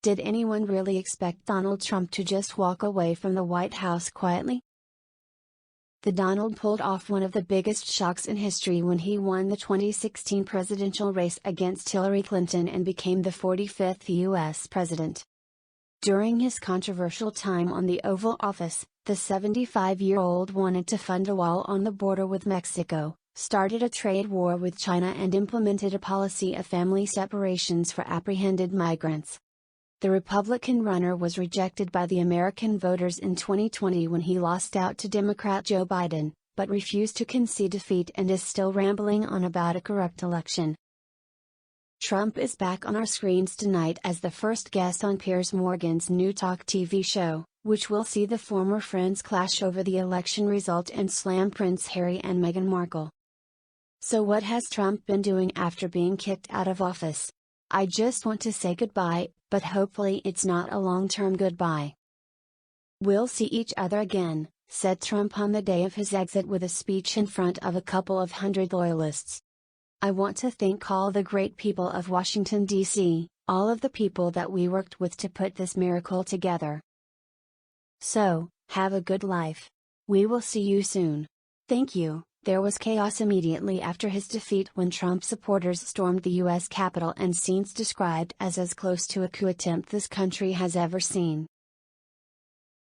Did anyone really expect Donald Trump to just walk away from the White House quietly? The Donald pulled off one of the biggest shocks in history when he won the 2016 presidential race against Hillary Clinton and became the 45th U.S. president. During his controversial time on the Oval Office, the 75-year-old wanted to fund a wall on the border with Mexico, started a trade war with China and implemented a policy of family separations for apprehended migrants. The Republican runner was rejected by the American voters in 2020 when he lost out to Democrat Joe Biden, but refused to concede defeat and is still rambling on about a corrupt election. Trump is back on our screens tonight as the first guest on Piers Morgan's new talk TV show, which will see the former friends clash over the election result and slam Prince Harry and Meghan Markle. So what has Trump been doing after being kicked out of office? I just want to say goodbye, but hopefully it's not a long-term goodbye. We'll see each other again, said Trump on the day of his exit with a speech in front of a couple of hundred loyalists. I want to thank all the great people of Washington, D.C., all of the people that we worked with to put this miracle together. So, have a good life. We will see you soon. Thank you. There was chaos immediately after his defeat when Trump supporters stormed the U.S. Capitol and scenes described as close to a coup attempt this country has ever seen.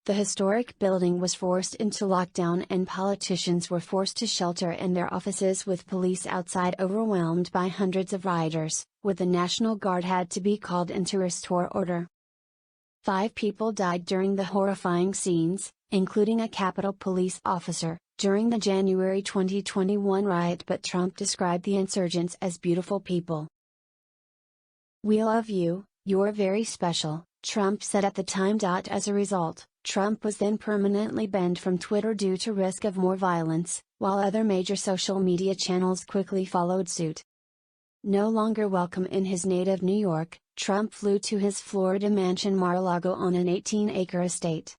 The historic building was forced into lockdown and politicians were forced to shelter in their offices with police outside overwhelmed by hundreds of rioters, with the National Guard had to be called in to restore order. 5 people died during the horrifying scenes, including a Capitol Police officer, during the January 2021 riot, but Trump described the insurgents as beautiful people. We love you, you're very special, Trump said at the time. As a result, Trump was then permanently banned from Twitter due to risk of more violence, while other major social media channels quickly followed suit. No longer welcome in his native New York, Trump flew to his Florida mansion Mar-a-Lago on an 18-acre estate.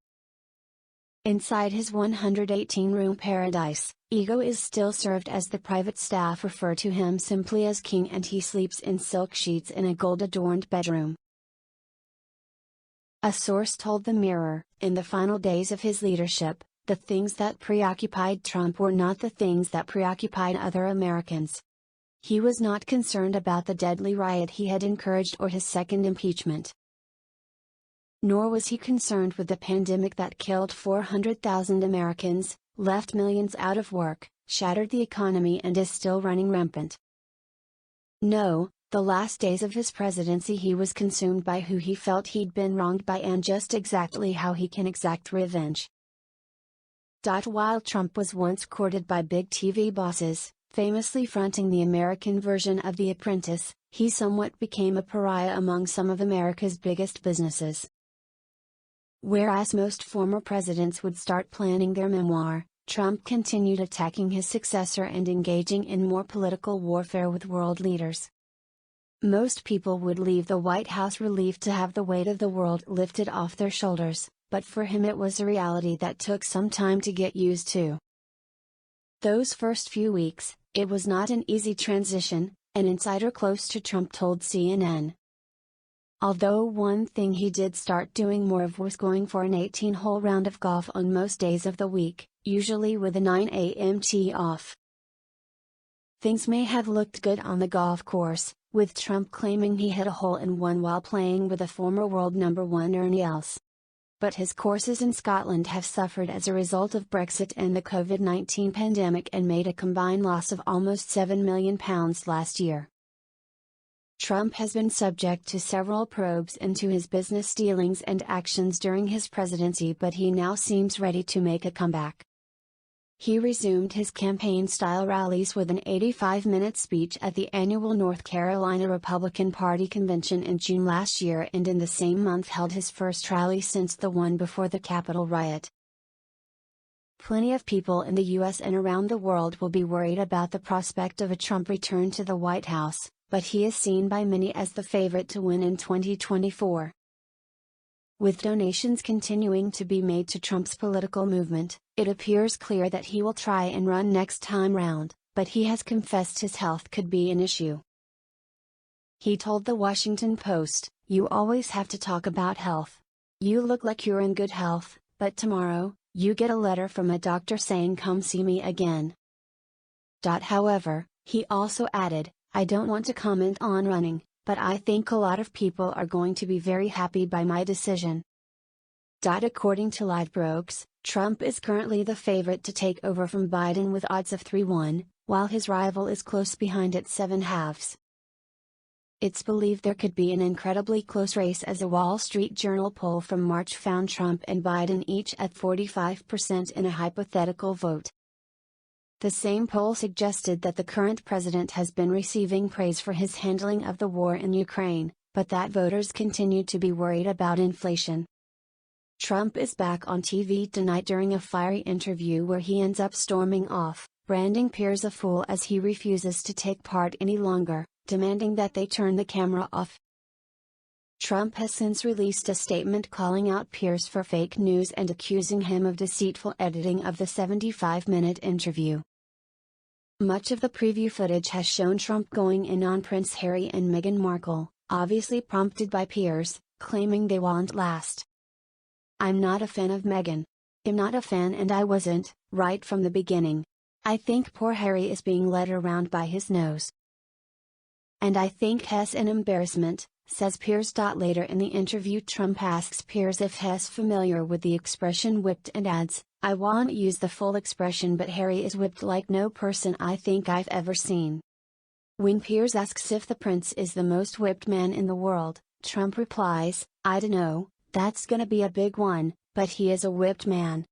Inside his 118-room paradise, Ego is still served as the private staff refer to him simply as King, and he sleeps in silk sheets in a gold-adorned bedroom. A source told the Mirror, in the final days of his leadership, the things that preoccupied Trump were not the things that preoccupied other Americans. He was not concerned about the deadly riot he had encouraged or his second impeachment. Nor was he concerned with the pandemic that killed 400,000 Americans, left millions out of work, shattered the economy and is still running rampant. No, the last days of his presidency he was consumed by who he felt he'd been wronged by and just exactly how he can exact revenge. While Trump was once courted by big TV bosses, famously fronting the American version of The Apprentice, he somewhat became a pariah among some of America's biggest businesses. Whereas most former presidents would start planning their memoir, Trump continued attacking his successor and engaging in more political warfare with world leaders. Most people would leave the White House relieved to have the weight of the world lifted off their shoulders, but for him it was a reality that took some time to get used to. Those first few weeks, it was not an easy transition, an insider close to Trump told CNN. Although one thing he did start doing more of was going for an 18-hole round of golf on most days of the week, usually with a 9 a.m. tee off. Things may have looked good on the golf course, with Trump claiming he hit a hole-in-one while playing with a former world number 1 Ernie Els. But his courses in Scotland have suffered as a result of Brexit and the COVID-19 pandemic and made a combined loss of almost £7 million last year. Trump has been subject to several probes into his business dealings and actions during his presidency, but he now seems ready to make a comeback. He resumed his campaign-style rallies with an 85-minute speech at the annual North Carolina Republican Party convention in June last year, and in the same month held his first rally since the one before the Capitol riot. Plenty of people in the U.S. and around the world will be worried about the prospect of a Trump return to the White House, but he is seen by many as the favorite to win in 2024. With donations continuing to be made to Trump's political movement, it appears clear that he will try and run next time round, but he has confessed his health could be an issue. He told the Washington Post, you always have to talk about health. You look like you're in good health, but tomorrow, you get a letter from a doctor saying come see me again. However, he also added, I don't want to comment on running, but I think a lot of people are going to be very happy by my decision. According to Ladbrokes, Trump is currently the favorite to take over from Biden with odds of 3-1, while his rival is close behind at 7/2. It's believed there could be an incredibly close race as a Wall Street Journal poll from March found Trump and Biden each at 45% in a hypothetical vote. The same poll suggested that the current president has been receiving praise for his handling of the war in Ukraine, but that voters continue to be worried about inflation. Trump is back on TV tonight during a fiery interview where he ends up storming off, branding Piers a fool as he refuses to take part any longer, demanding that they turn the camera off. Trump has since released a statement calling out Piers for fake news and accusing him of deceitful editing of the 75-minute interview. Much of the preview footage has shown Trump going in on Prince Harry and Meghan Markle, obviously prompted by Piers, claiming they won't last. I'm not a fan of Meghan. I'm not a fan and I wasn't, right from the beginning. I think poor Harry is being led around by his nose. And I think He's an embarrassment, says Piers. Later in the interview Trump asks Piers if he's familiar with the expression whipped and adds, I won't use the full expression but Harry is whipped like no person I think I've ever seen. When Piers asks if the prince is the most whipped man in the world, Trump replies, I dunno, that's gonna be a big one, but he is a whipped man.